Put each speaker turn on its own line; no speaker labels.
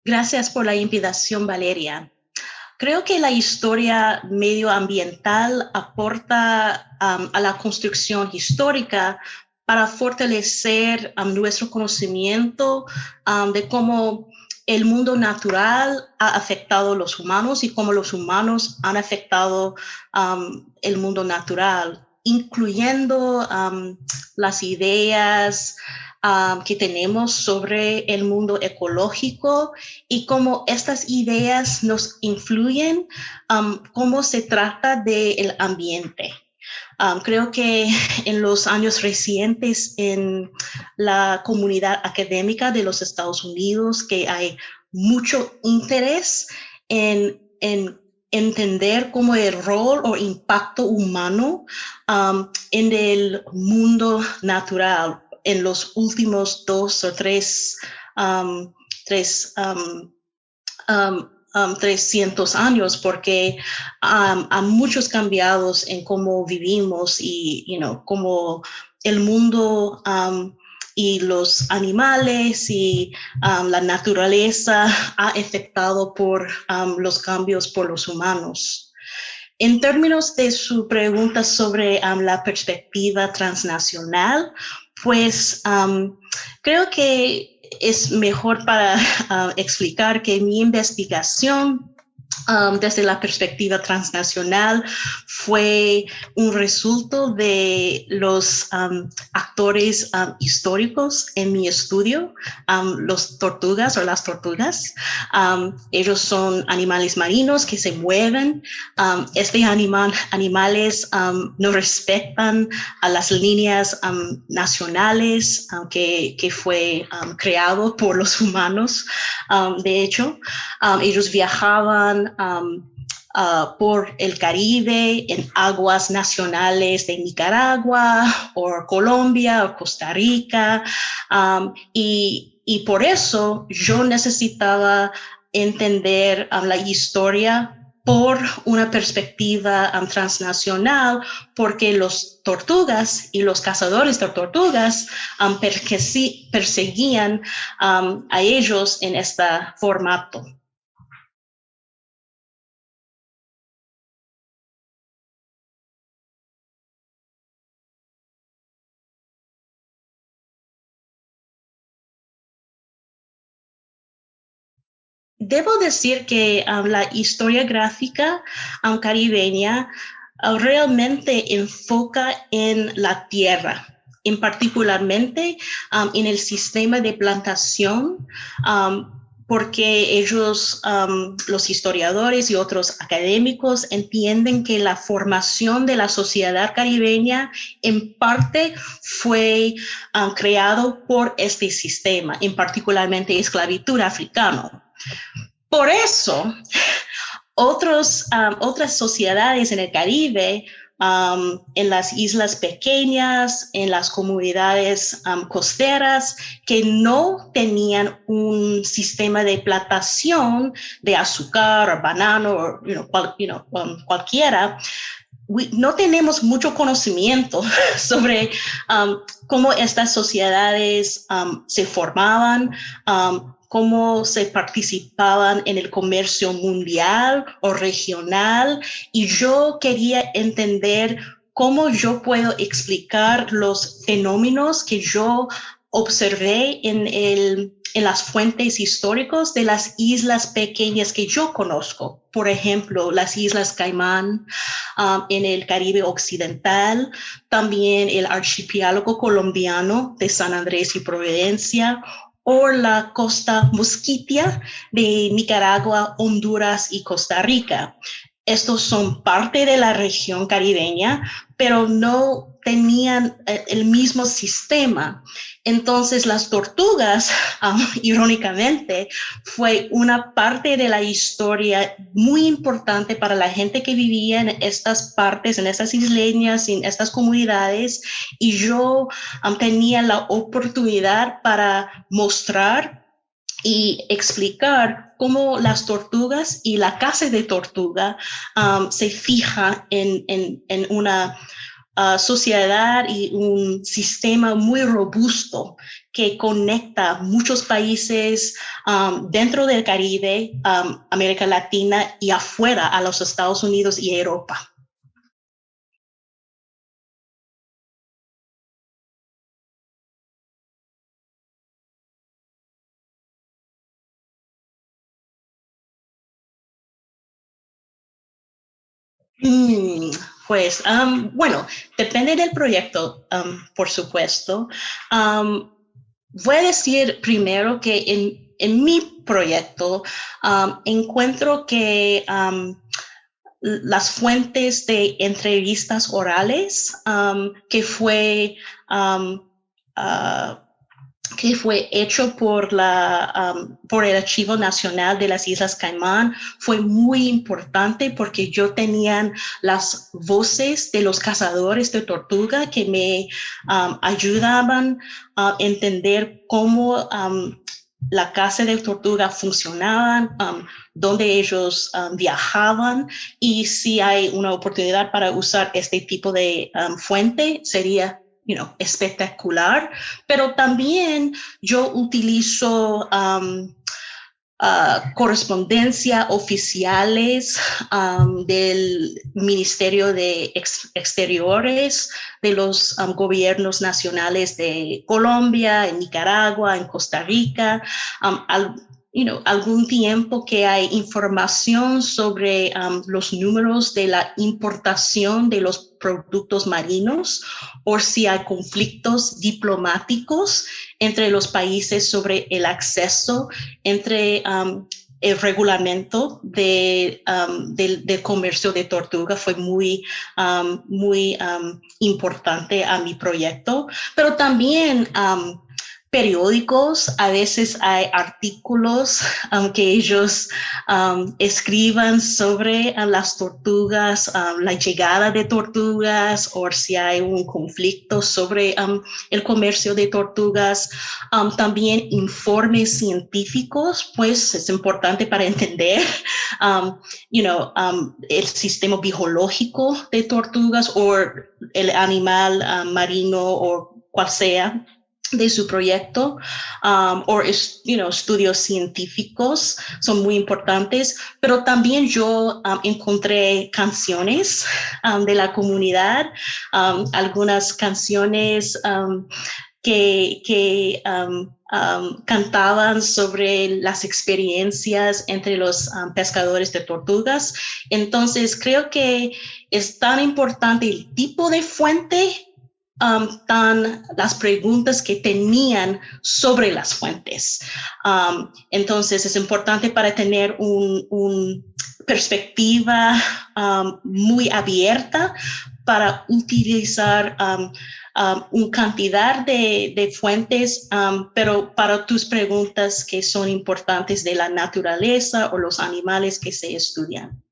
Gracias por la invitación, Valeria. Creo que la historia medioambiental aporta a la construcción histórica para fortalecer nuestro conocimiento de cómo el mundo natural ha afectado a los humanos y cómo los humanos han afectado el mundo natural, incluyendo las ideas que tenemos sobre el mundo ecológico y cómo estas ideas nos influyen, cómo se trata del ambiente. Creo que en los años recientes en la comunidad académica de los Estados Unidos que hay mucho interés en entender cómo el rol o impacto humano en el mundo natural en los últimos 2 o 3 300 años, porque hay muchos cambios en cómo vivimos y cómo el mundo y los animales y la naturaleza ha afectado por los cambios por los humanos. En términos de su pregunta sobre la perspectiva transnacional, pues creo que es mejor para explicar que mi investigación desde la perspectiva transnacional fue un resultado de los actores históricos en mi estudio, los tortugas o las tortugas. Ellos son animales marinos que se mueven. Animales no respetan a las líneas nacionales que fue creado por los humanos. De hecho, ellos viajaban por el Caribe en aguas nacionales de Nicaragua o Colombia o Costa Rica, y por eso yo necesitaba entender la historia por una perspectiva transnacional, porque los tortugas y los cazadores de tortugas perseguían a ellos en este formato. Debo decir que la historia gráfica caribeña realmente enfoca en la tierra, en particularmente en el sistema de plantación, porque ellos, los historiadores y otros académicos, entienden que la formación de la sociedad caribeña en parte fue creado por este sistema, en particularmente esclavitud africana. Por eso, otras sociedades en el Caribe, en las islas pequeñas, en las comunidades costeras, que no tenían un sistema de plantación de azúcar o banano o cualquiera, no tenemos mucho conocimiento sobre cómo estas sociedades se formaban, cómo se participaban en el comercio mundial o regional, y yo quería entender cómo yo puedo explicar los fenómenos que yo observé en las fuentes históricas de las islas pequeñas que yo conozco. Por ejemplo, las Islas Caimán en el Caribe Occidental, también el archipiélago colombiano de San Andrés y Providencia, o la costa mosquitia de Nicaragua, Honduras y Costa Rica. Estos son parte de la región caribeña, pero no tenían el mismo sistema. Entonces, las tortugas, irónicamente, fue una parte de la historia muy importante para la gente que vivía en estas partes, en estas isleñas, en estas comunidades, y yo tenía la oportunidad para mostrar y explicar cómo las tortugas y la caza de tortuga se fija en una sociedad y un sistema muy robusto que conecta muchos países dentro del Caribe, América Latina y afuera a los Estados Unidos y Europa. Mm, pues, bueno, depende del proyecto, por supuesto. Voy a decir primero que en mi proyecto encuentro que las fuentes de entrevistas orales um, uh, que fue hecho por el Archivo Nacional de las Islas Caimán fue muy importante porque yo tenía las voces de los cazadores de tortuga que me ayudaban a entender cómo la caza de tortuga funcionaba, dónde ellos viajaban, y si hay una oportunidad para usar este tipo de fuente sería espectacular, pero también yo utilizo correspondencia oficiales del Ministerio de Exteriores, de los gobiernos nacionales de Colombia, en Nicaragua, en Costa Rica, algún tiempo que hay información sobre los números de la importación de los productos marinos o si hay conflictos diplomáticos entre los países sobre el acceso entre el reglamento del comercio de tortuga fue muy importante a mi proyecto, pero también periódicos, a veces hay artículos que ellos escriban sobre las tortugas, la llegada de tortugas, o si hay un conflicto sobre el comercio de tortugas. También informes científicos, pues es importante para entender el sistema biológico de tortugas o el animal marino o cual sea de su proyecto, o estudios científicos son muy importantes, pero también yo encontré canciones de la comunidad, algunas canciones que cantaban sobre las experiencias entre los pescadores de tortugas. Entonces creo que es tan importante el tipo de fuente tan las preguntas que tenían sobre las fuentes. Entonces es importante para tener una perspectiva muy abierta para utilizar una cantidad de fuentes, pero para tus preguntas que son importantes de la naturaleza o los animales que se estudian.